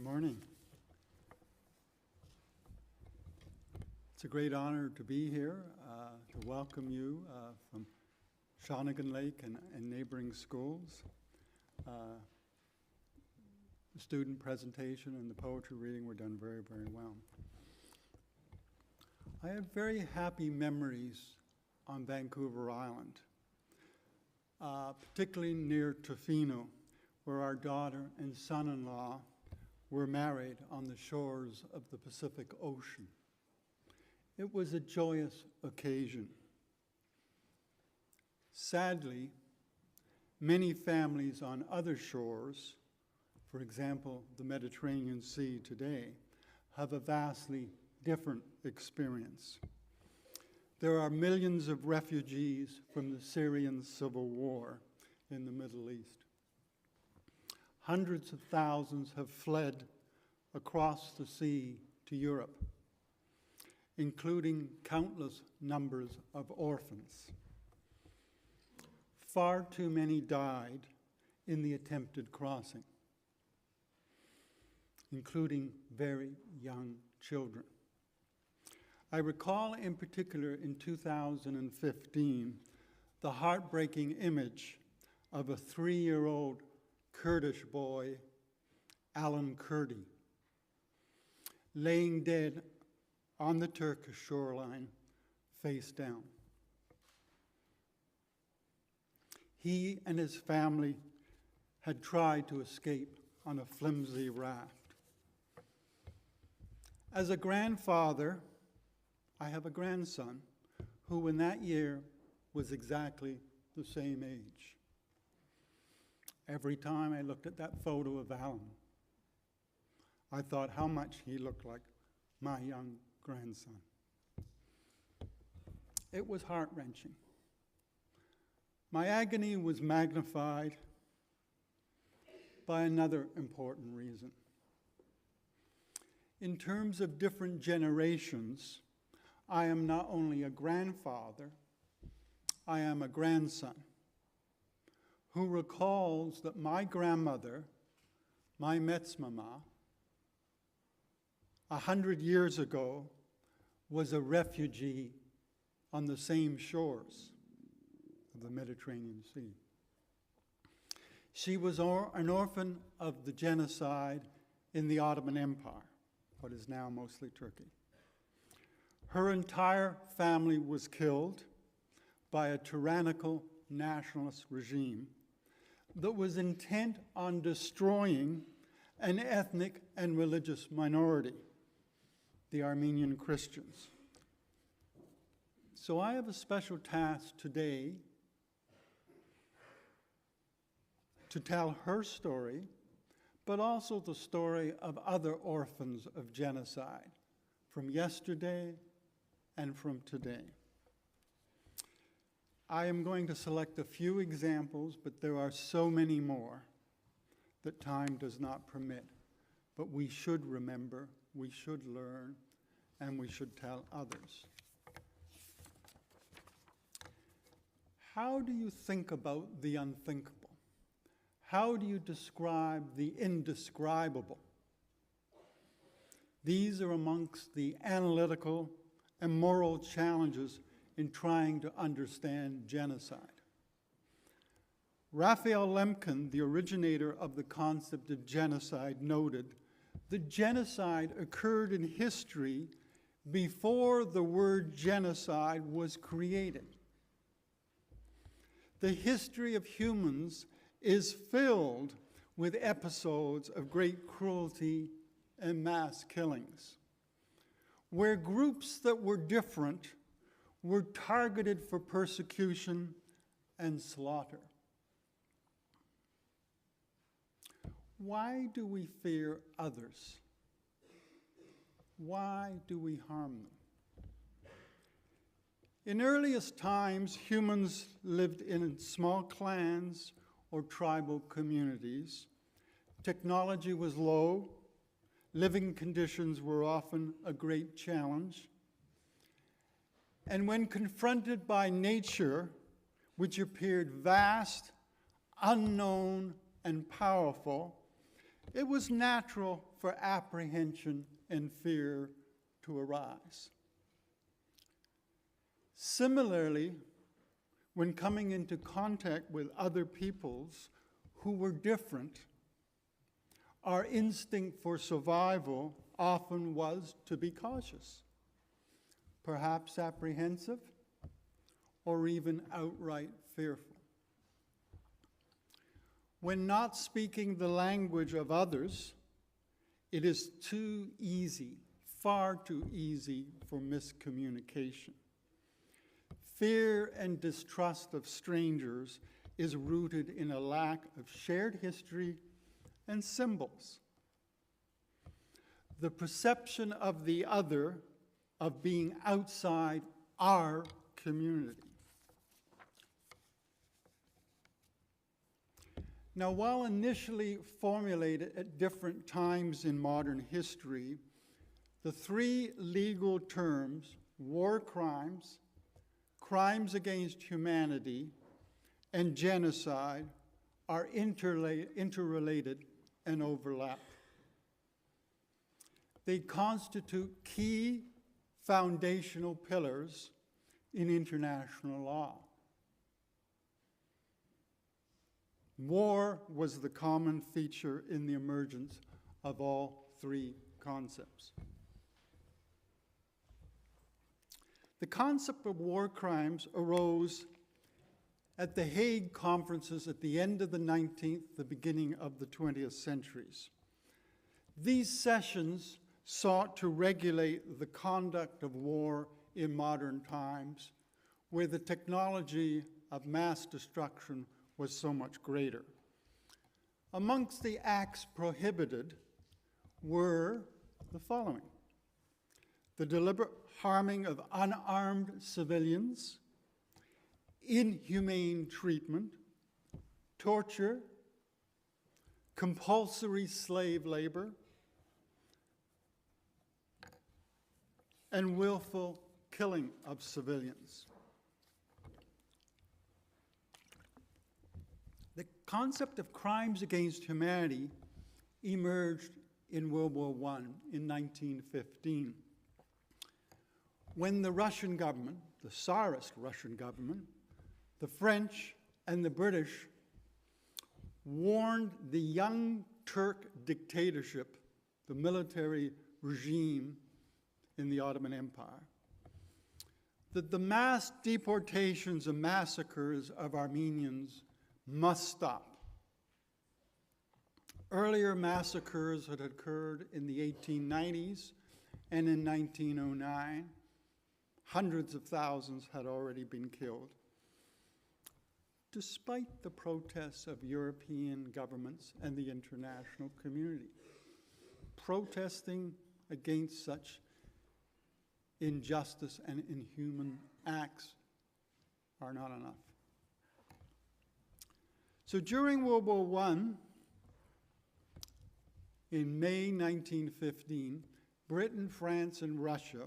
Morning. It's a great honor to be here, to welcome you from Shawnigan Lake and neighboring schools. The student presentation and the poetry reading were done very, very well. I have very happy memories on Vancouver Island, particularly near Tofino, where our daughter and son-in-law were married on the shores of the Pacific Ocean. It was a joyous occasion. Sadly, many families on other shores, for example, the Mediterranean Sea today, have a vastly different experience. There are millions of refugees from the Syrian civil war in the Middle East. Hundreds of thousands have fled across the sea to Europe, including countless numbers of orphans. Far too many died in the attempted crossing, including very young children. I recall in particular in 2015 the heartbreaking image of a 3-year-old Kurdish boy, Alan Kurdi, laying dead on the Turkish shoreline, face down. He and his family had tried to escape on a flimsy raft. As a grandfather, I have a grandson who in that year was exactly the same age. Every time I looked at that photo of Alan, I thought how much he looked like my young grandson. It was heart-wrenching. My agony was magnified by another important reason. In terms of different generations, I am not only a grandfather, I am a grandson who recalls that my grandmother, my Metzmama, 100 years ago, was a refugee on the same shores of the Mediterranean Sea. She was an orphan of the genocide in the Ottoman Empire, what is now mostly Turkey. Her entire family was killed by a tyrannical nationalist regime that was intent on destroying an ethnic and religious minority, the Armenian Christians. So I have a special task today to tell her story, but also the story of other orphans of genocide from yesterday and from today. I am going to select a few examples, but there are so many more that time does not permit. But we should remember, we should learn, and we should tell others. How do you think about the unthinkable? How do you describe the indescribable? These are amongst the analytical and moral challenges in trying to understand genocide. Raphael Lemkin, the originator of the concept of genocide, noted that genocide occurred in history before the word genocide was created. The history of humans is filled with episodes of great cruelty and mass killings, where groups that were different were targeted for persecution and slaughter. Why do we fear others? Why do we harm them? In earliest times, humans lived in small clans or tribal communities. Technology was low. Living conditions were often a great challenge. And when confronted by nature, which appeared vast, unknown, and powerful, it was natural for apprehension and fear to arise. Similarly, when coming into contact with other peoples who were different, our instinct for survival often was to be cautious, perhaps apprehensive, or even outright fearful. When not speaking the language of others, it is too easy, far too easy for miscommunication. Fear and distrust of strangers is rooted in a lack of shared history and symbols. The perception of the other, of being outside our community. Now, while initially formulated at different times in modern history, the three legal terms, war crimes, crimes against humanity, and genocide, are interrelated and overlap. They constitute key foundational pillars in international law. War was the common feature in the emergence of all three concepts. The concept of war crimes arose at the Hague conferences at the end of the 19th, the beginning of the 20th centuries. These sessions sought to regulate the conduct of war in modern times, where the technology of mass destruction was so much greater. Amongst the acts prohibited were the following: the deliberate harming of unarmed civilians, inhumane treatment, torture, compulsory slave labor, and willful killing of civilians. The concept of crimes against humanity emerged in World War I in 1915, when the Russian government, the Tsarist Russian government, the French and the British warned the Young Turk dictatorship, the military regime in the Ottoman Empire, that the mass deportations and massacres of Armenians must stop. Earlier massacres had occurred in the 1890s and in 1909. Hundreds of thousands had already been killed. Despite the protests of European governments and the international community, protesting against such injustice and inhuman acts are not enough. So during World War I, in May 1915, Britain, France, and Russia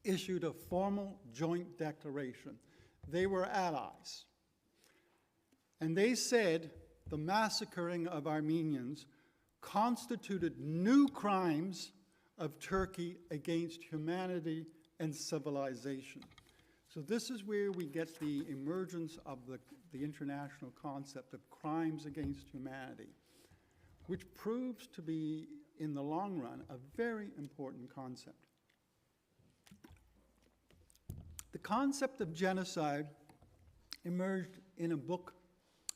issued a formal joint declaration. They were allies. And they said the massacring of Armenians constituted new crimes of Turkey against humanity and civilization. So this is where we get the emergence of the international concept of crimes against humanity, which proves to be, in the long run, a very important concept. The concept of genocide emerged in a book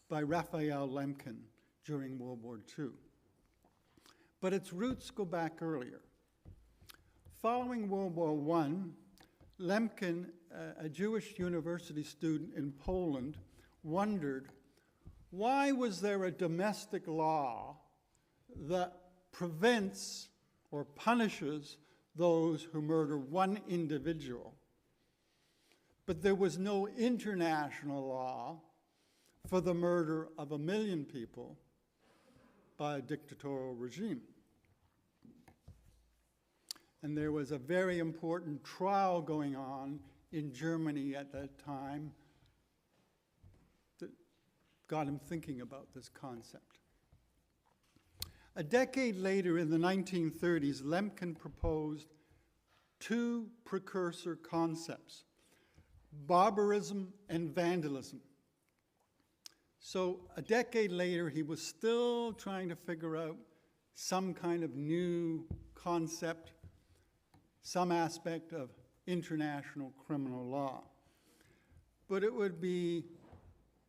by Raphael Lemkin during World War II. But its roots go back earlier. Following World War I, Lemkin, a Jewish university student in Poland, wondered, why was there a domestic law that prevents or punishes those who murder one individual, but there was no international law for the murder of 1 million people by a dictatorial regime? And there was a very important trial going on in Germany at that time that got him thinking about this concept. A decade later, in the 1930s, Lemkin proposed two precursor concepts: barbarism and vandalism. So a decade later, he was still trying to figure out some kind of new concept, some aspect of international criminal law. But it would be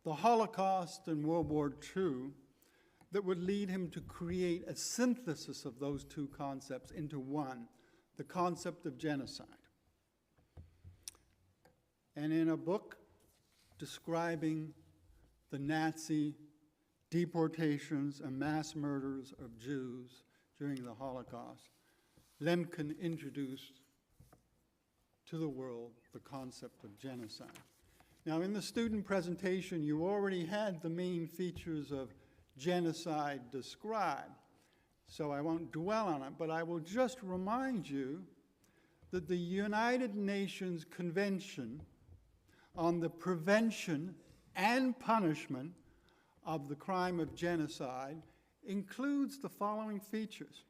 the Holocaust and World War II that would lead him to create a synthesis of those two concepts into one, the concept of genocide. And in a book describing the Nazi deportations and mass murders of Jews during the Holocaust, Lemkin introduced to the world the concept of genocide. Now, in the student presentation, you already had the main features of genocide described, so I won't dwell on it, but I will just remind you that the United Nations Convention on the Prevention and Punishment of the Crime of Genocide includes the following features: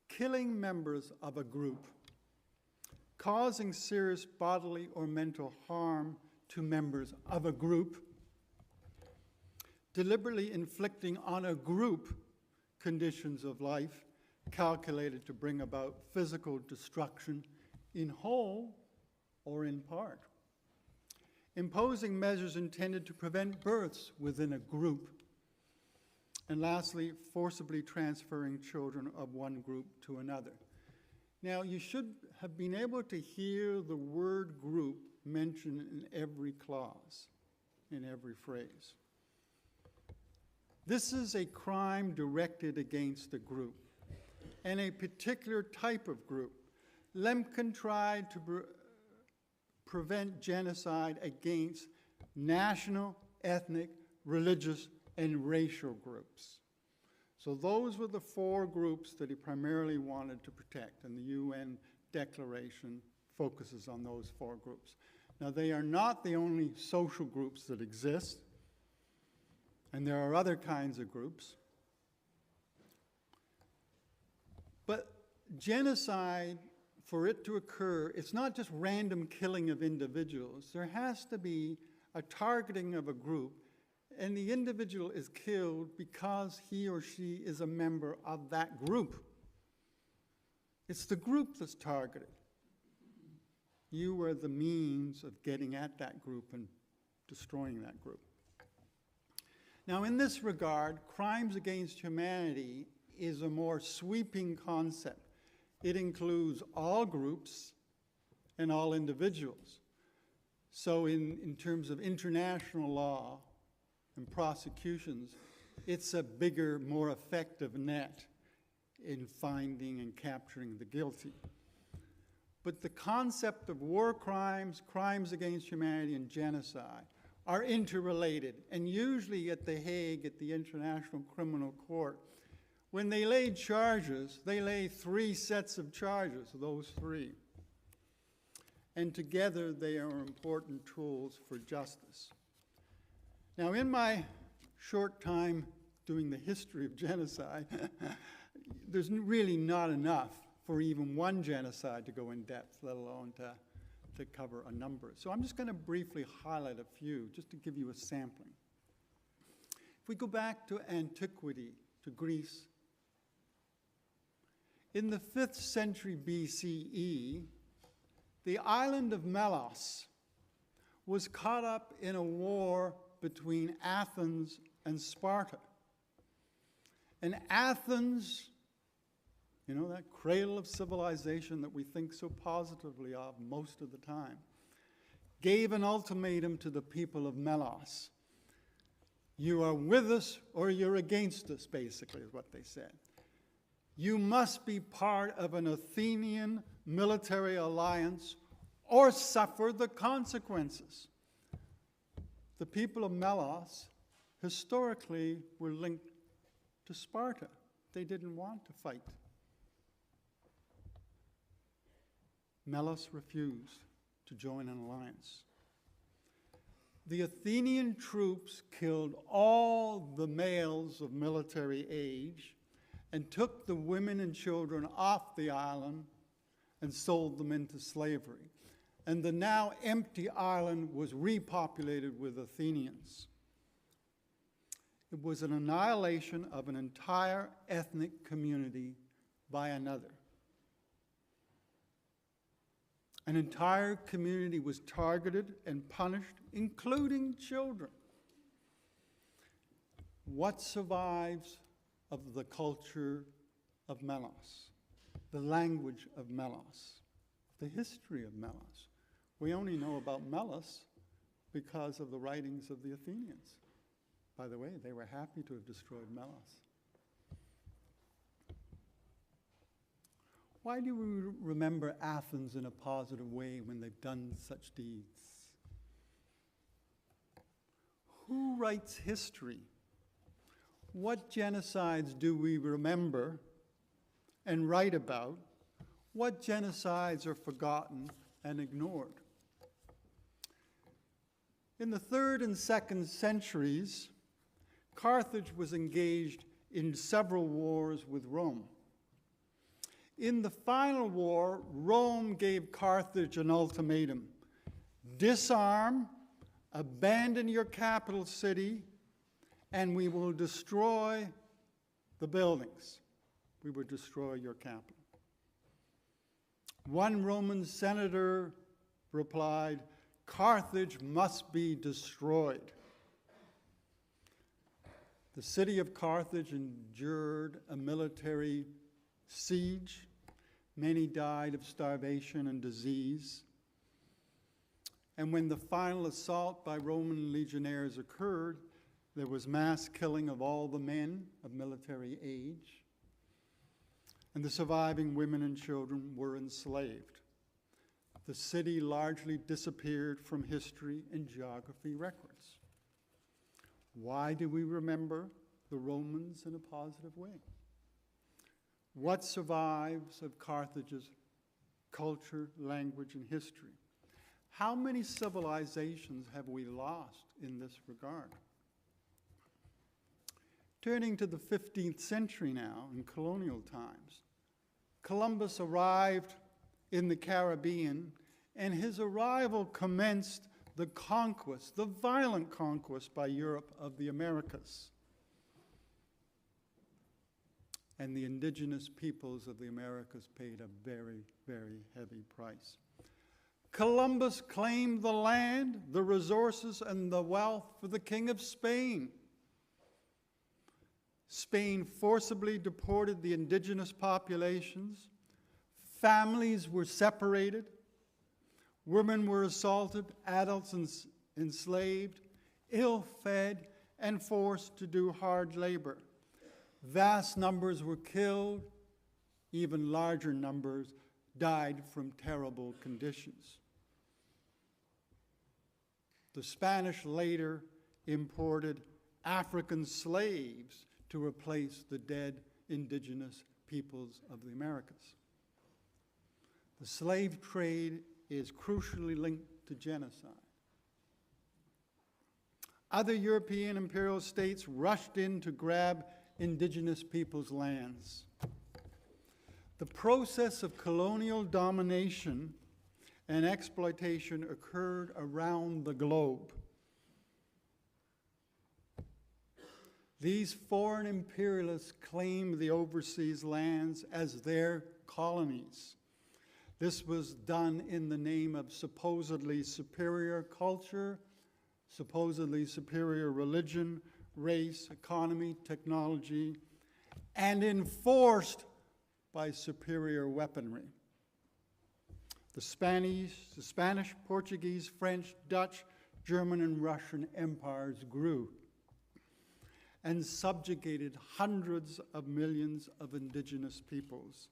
killing members of a group, causing serious bodily or mental harm to members of a group, deliberately inflicting on a group conditions of life calculated to bring about physical destruction in whole or in part, imposing measures intended to prevent births within a group, and lastly, forcibly transferring children of one group to another. Now, you should have been able to hear the word group mentioned in every clause, in every phrase. This is a crime directed against a group, and a particular type of group. Lemkin tried to prevent genocide against national, ethnic, religious, and racial groups. So those were the four groups that he primarily wanted to protect, and the UN Declaration focuses on those four groups. Now, they are not the only social groups that exist, and there are other kinds of groups. But genocide, for it to occur, it's not just random killing of individuals. There has to be a targeting of a group, and the individual is killed because he or she is a member of that group. It's the group that's targeted. You are the means of getting at that group and destroying that group. Now, in this regard, crimes against humanity is a more sweeping concept. It includes all groups and all individuals. So in terms of international law and prosecutions, it's a bigger, more effective net in finding and capturing the guilty. But the concept of war crimes, crimes against humanity, and genocide are interrelated. And usually at The Hague, at the International Criminal Court, when they lay charges, they lay three sets of charges, those three. And together they are important tools for justice. Now, in my short time doing the history of genocide, there's really not enough for even one genocide to go in depth, let alone to cover a number. So I'm just going to briefly highlight a few, just to give you a sampling. If we go back to antiquity, to Greece, in the 5th century BCE, the island of Melos was caught up in a war between Athens and Sparta. And Athens, you know, that cradle of civilization that we think so positively of most of the time, gave an ultimatum to the people of Melos. You are with us or you're against us, basically, is what they said. You must be part of an Athenian military alliance or suffer the consequences. The people of Melos historically were linked to Sparta. They didn't want to fight. Melos refused to join an alliance. The Athenian troops killed all the males of military age and took the women and children off the island and sold them into slavery. And the now empty island was repopulated with Athenians. It was an annihilation of an entire ethnic community by another. An entire community was targeted and punished, including children. What survives of the culture of Melos, the language of Melos, the history of Melos? We only know about Melos because of the writings of the Athenians. By the way, they were happy to have destroyed Melos. Why do we remember Athens in a positive way when they've done such deeds? Who writes history? What genocides do we remember and write about? What genocides are forgotten and ignored? In the 3rd and 2nd centuries, Carthage was engaged in several wars with Rome. In the final war, Rome gave Carthage an ultimatum: disarm, abandon your capital city, and we will destroy the buildings. We will destroy your capital. One Roman senator replied, "Carthage must be destroyed." The city of Carthage endured a military siege. Many died of starvation and disease. And when the final assault by Roman legionnaires occurred, there was mass killing of all the men of military age, and the surviving women and children were enslaved. The city largely disappeared from history and geography records. Why do we remember the Romans in a positive way? What survives of Carthage's culture, language, and history? How many civilizations have we lost in this regard? Turning to the 15th century now, in colonial times, Columbus arrived in the Caribbean, and his arrival commenced the conquest, the violent conquest by Europe of the Americas. And the indigenous peoples of the Americas paid a very, very heavy price. Columbus claimed the land, the resources, and the wealth for the King of Spain. Spain forcibly deported the indigenous populations. Families were separated. Women were assaulted, adults enslaved, ill-fed, and forced to do hard labor. Vast numbers were killed. Even larger numbers died from terrible conditions. The Spanish later imported African slaves to replace the dead indigenous peoples of the Americas. The slave trade is crucially linked to genocide. Other European imperial states rushed in to grab indigenous peoples' lands. The process of colonial domination and exploitation occurred around the globe. These foreign imperialists claimed the overseas lands as their colonies. This was done in the name of supposedly superior culture, supposedly superior religion, race, economy, technology, and enforced by superior weaponry. The Spanish, Portuguese, French, Dutch, German, and Russian empires grew and subjugated hundreds of millions of indigenous peoples,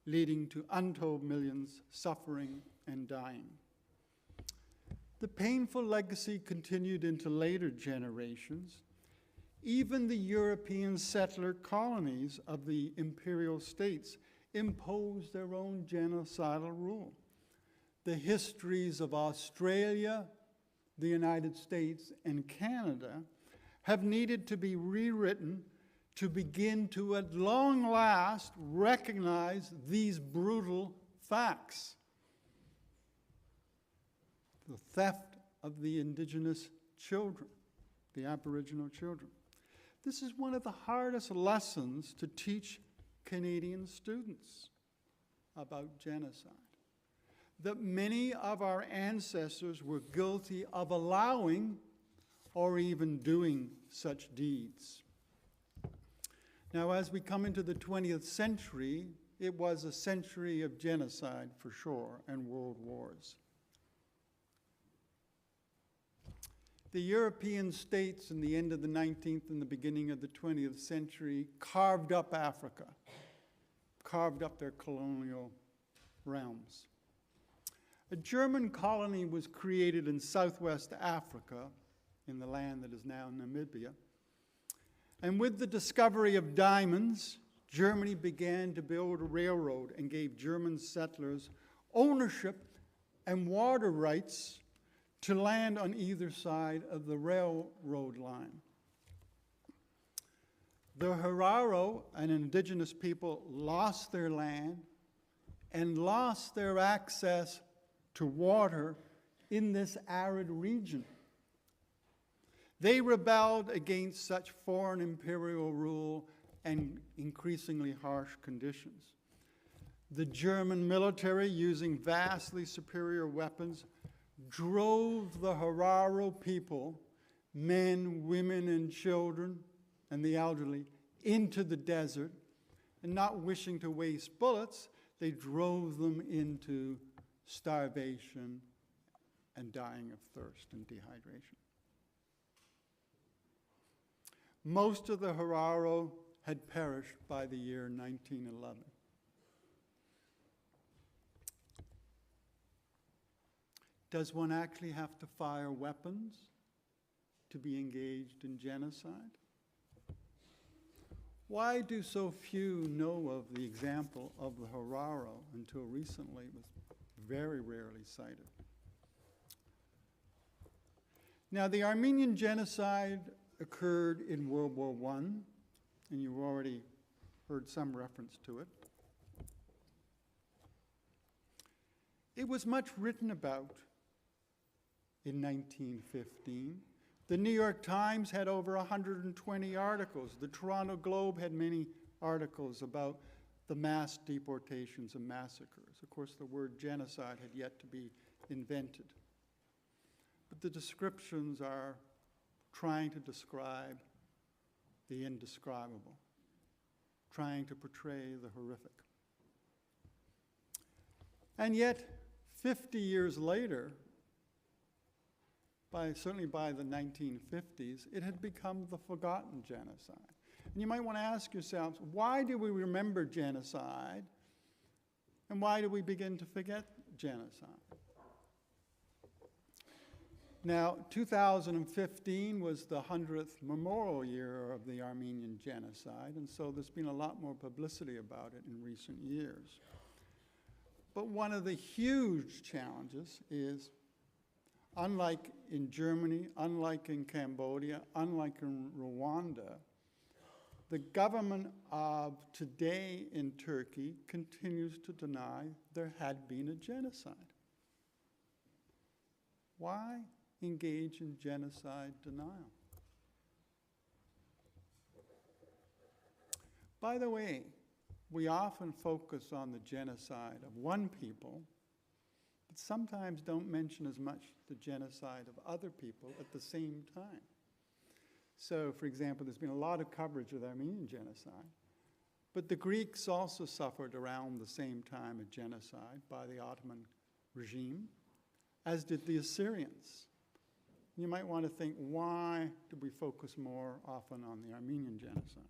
leading to untold millions suffering and dying. The painful legacy continued into later generations. Even the European settler colonies of the imperial states imposed their own genocidal rule. The histories of Australia, the United States, and Canada have needed to be rewritten to begin to, at long last, recognize these brutal facts. The theft of the Indigenous children, the Aboriginal children. This is one of the hardest lessons to teach Canadian students about genocide. That many of our ancestors were guilty of allowing or even doing such deeds. Now, as we come into the 20th century, it was a century of genocide for sure, and world wars. The European states in the end of the 19th and the beginning of the 20th century carved up Africa, carved up their colonial realms. A German colony was created in southwest Africa, in the land that is now Namibia. And with the discovery of diamonds, Germany began to build a railroad and gave German settlers ownership and water rights to land on either side of the railroad line. The Herero, an indigenous people, lost their land and lost their access to water in this arid region. They rebelled against such foreign imperial rule and increasingly harsh conditions. The German military, using vastly superior weapons, drove the Herero people, men, women, and children, and the elderly, into the desert, and not wishing to waste bullets, they drove them into starvation and dying of thirst and dehydration. Most of the Herero had perished by the year 1911. Does one actually have to fire weapons to be engaged in genocide? Why do so few know of the example of the Herero until recently? It was very rarely cited. Now, the Armenian genocide occurred in World War I, and you've already heard some reference to it. It was much written about in 1915. The New York Times had over 120 articles. The Toronto Globe had many articles about the mass deportations and massacres. Of course, the word genocide had yet to be invented. But the descriptions are trying to describe the indescribable, trying to portray the horrific. And yet, 50 years later, certainly by the 1950s, it had become the forgotten genocide. And you might want to ask yourselves, why do we remember genocide, and why do we begin to forget genocide? Now, 2015 was the 100th memorial year of the Armenian genocide, and so there's been a lot more publicity about it in recent years. But one of the huge challenges is, unlike in Germany, unlike in Cambodia, unlike in Rwanda, the government of today in Turkey continues to deny there had been a genocide. Why engage in genocide denial? By the way, we often focus on the genocide of one people, but sometimes don't mention as much the genocide of other people at the same time. So, for example, there's been a lot of coverage of the Armenian genocide, but the Greeks also suffered around the same time a genocide by the Ottoman regime, as did the Assyrians. You might want to think, why do we focus more often on the Armenian genocide?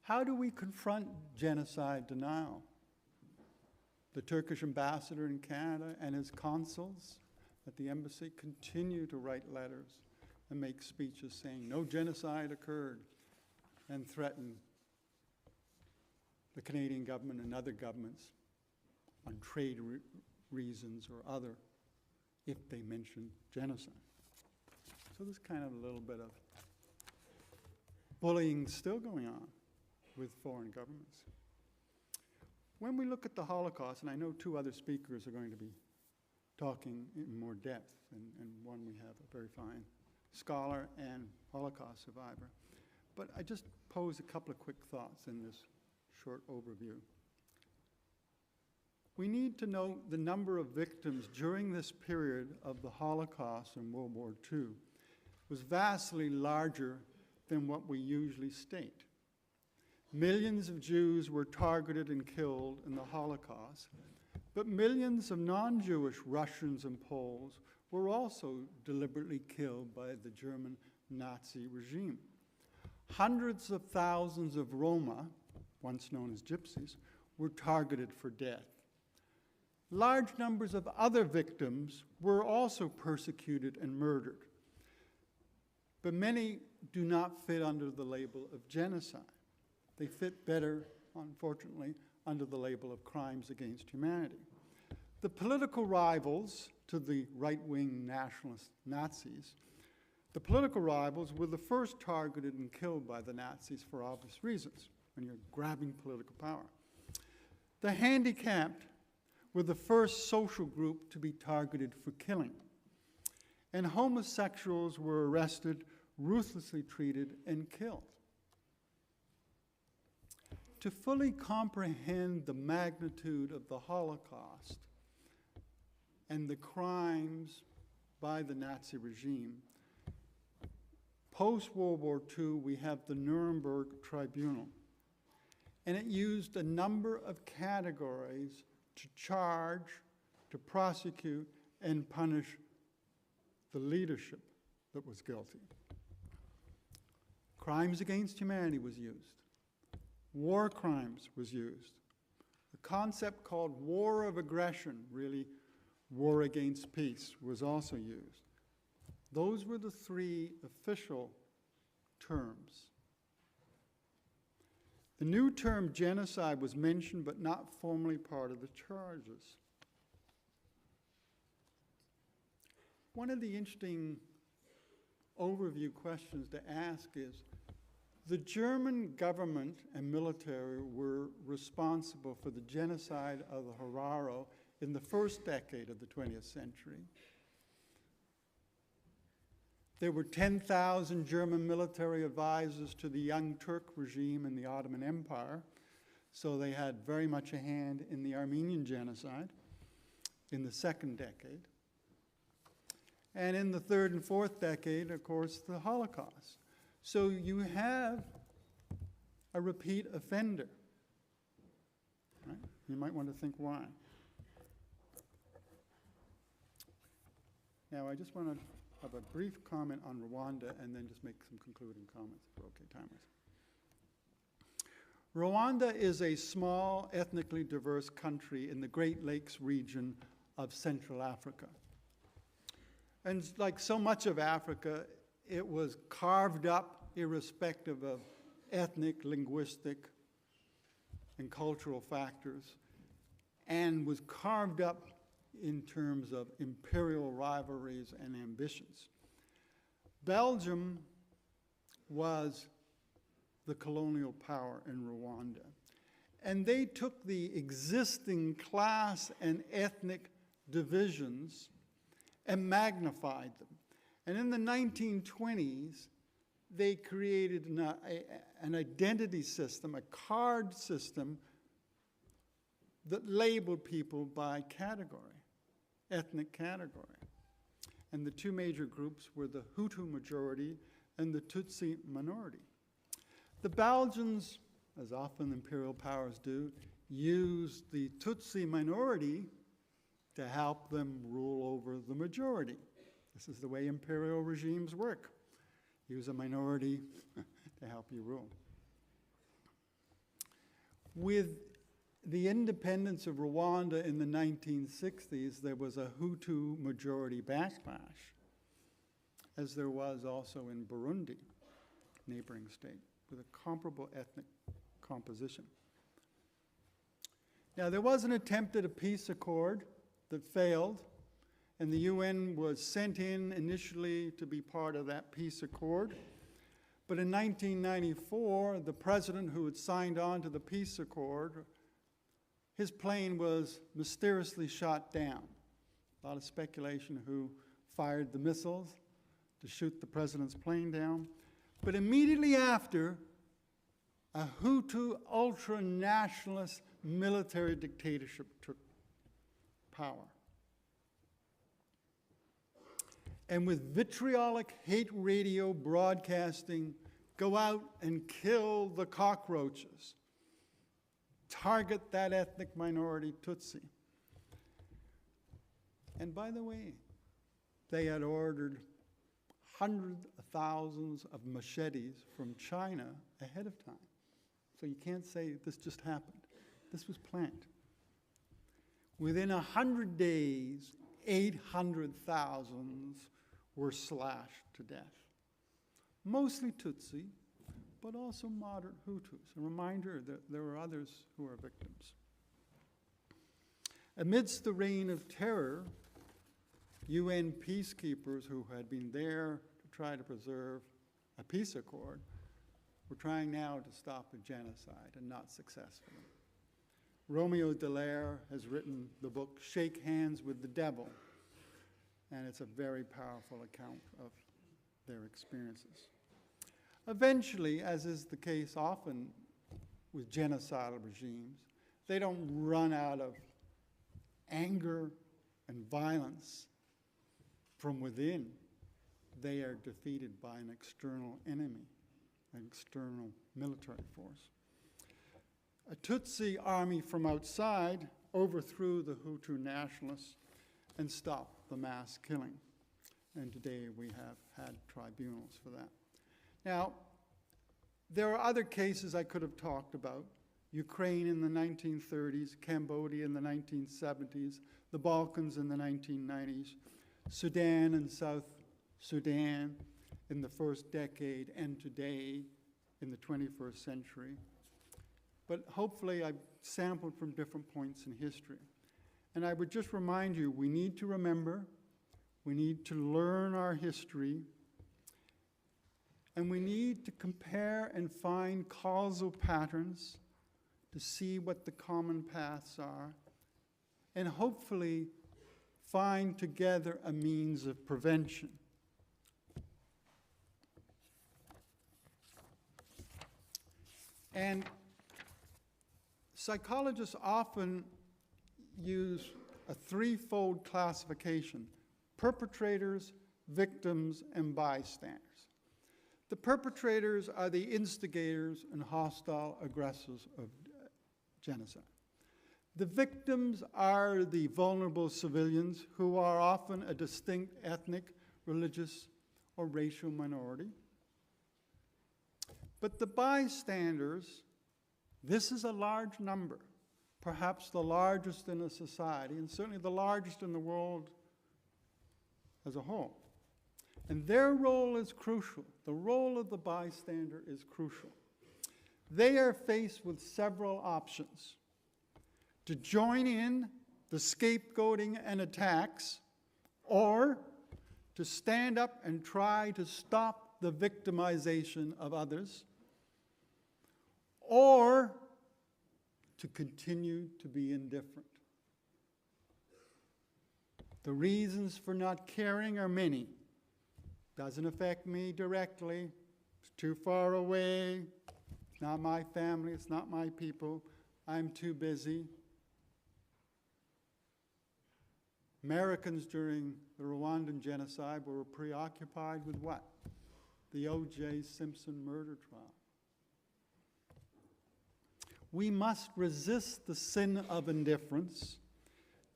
How do we confront genocide denial? The Turkish ambassador in Canada and his consuls at the embassy continue to write letters and make speeches saying no genocide occurred, and threaten the Canadian government and other governments on trade reasons or other if they mention genocide. So there's kind of a little bit of bullying still going on with foreign governments. When we look at the Holocaust, and I know two other speakers are going to be talking in more depth, and one we have a very fine scholar and Holocaust survivor, but I just pose a couple of quick thoughts in this short overview. We need to note the number of victims during this period of the Holocaust and World War II was vastly larger than what we usually state. Millions of Jews were targeted and killed in the Holocaust, but millions of non-Jewish Russians and Poles were also deliberately killed by the German Nazi regime. Hundreds of thousands of Roma, once known as gypsies, were targeted for death. Large numbers of other victims were also persecuted and murdered, but many do not fit under the label of genocide. They fit better, unfortunately, under the label of crimes against humanity. The political rivals to the right-wing nationalist Nazis, the political rivals were the first targeted and killed by the Nazis for obvious reasons, when you're grabbing political power. The handicapped were the first social group to be targeted for killing, and homosexuals were arrested, ruthlessly treated, and killed. To fully comprehend the magnitude of the Holocaust and the crimes by the Nazi regime, post-World War II, we have the Nuremberg Tribunal, and it used a number of categories to charge, to prosecute, and punish the leadership that was guilty. Crimes against humanity was used. War crimes was used. The concept called war of aggression, really war against peace, was also used. Those were the three official terms. The new term genocide was mentioned but not formally part of the charges. One of the interesting overview questions to ask is, the German government and military were responsible for the genocide of the Herero in the first decade of the 20th century. There were 10,000 German military advisors to the Young Turk regime in the Ottoman Empire, so they had very much a hand in the Armenian genocide in the second decade. And in the third and fourth decade, of course, the Holocaust. So you have a repeat offender. Right? You might want to think why. Now, I just want to have a brief comment on Rwanda and then just make some concluding comments if we're okay timers. Rwanda is a small, ethnically diverse country in the Great Lakes region of Central Africa. And like so much of Africa, it was carved up irrespective of ethnic, linguistic, and cultural factors, and was carved up in terms of imperial rivalries and ambitions. Belgium was the colonial power in Rwanda, and they took the existing class and ethnic divisions and magnified them. And in the 1920s, they created an identity system, a card system that labeled people by category, ethnic category. And the two major groups were the Hutu majority and the Tutsi minority. The Belgians, as often imperial powers do, used the Tutsi minority to help them rule over the majority. This is the way imperial regimes work. Use a minority to help you rule. With the independence of Rwanda in the 1960s, there was a Hutu majority backlash, as there was also in Burundi, neighboring state, with a comparable ethnic composition. Now, there was an attempt at a peace accord that failed, and the UN was sent in initially to be part of that peace accord. But in 1994, the president who had signed on to the peace accord, his plane was mysteriously shot down. A lot of speculation who fired the missiles to shoot the president's plane down. But immediately after, a Hutu ultra-nationalist military dictatorship took power. And with vitriolic hate radio broadcasting, go out and kill the cockroaches, target that ethnic minority Tutsi. And by the way, they had ordered hundreds of thousands of machetes from China ahead of time. So you can't say this just happened. This was planned. Within 100 days, 800,000 were slashed to death. Mostly Tutsi, but also moderate Hutus. A reminder that there were others who were victims. Amidst the reign of terror, UN peacekeepers who had been there to try to preserve a peace accord were trying now to stop a genocide, and not successfully. Romeo Dallaire has written the book Shake Hands with the Devil, and it's a very powerful account of their experiences. Eventually, as is the case often with genocidal regimes, they don't run out of anger and violence from within. They are defeated by an external enemy, an external military force. A Tutsi army from outside overthrew the Hutu nationalists and stopped the mass killing. And today we have had tribunals for that. Now, there are other cases I could have talked about. Ukraine in the 1930s, Cambodia in the 1970s, the Balkans in the 1990s, Sudan and South Sudan in the first decade, and today in the 21st century. But hopefully I've sampled from different points in history. And I would just remind you, we need to remember, we need to learn our history, and we need to compare and find causal patterns to see what the common paths are, and hopefully find together a means of prevention. And psychologists often use a threefold classification: perpetrators, victims, and bystanders. The perpetrators are the instigators and hostile aggressors of genocide. The victims are the vulnerable civilians who are often a distinct ethnic, religious, or racial minority. But the bystanders, this is a large number, perhaps the largest in a society, and certainly the largest in the world as a whole. And their role is crucial. The role of the bystander is crucial. They are faced with several options: to join in the scapegoating and attacks, or to stand up and try to stop the victimization of others, or to continue to be indifferent. The reasons for not caring are many. Doesn't affect me directly, it's too far away, it's not my family, it's not my people, I'm too busy. Americans during the Rwandan genocide were preoccupied with what? The O.J. Simpson murder trial. We must resist the sin of indifference,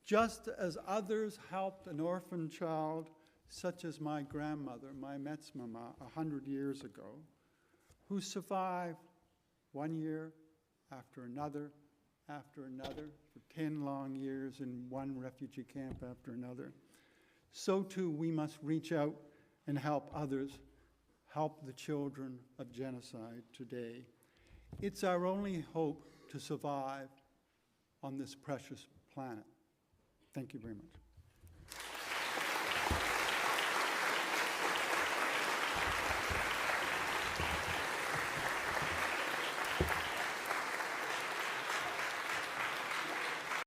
just as others helped an orphan child, such as my grandmother, my Metzmama, 100 years ago, who survived 1 year after another, for 10 long years in one refugee camp after another. So too, we must reach out and help others, help the children of genocide today. It's our only hope to survive on this precious planet. Thank you very much.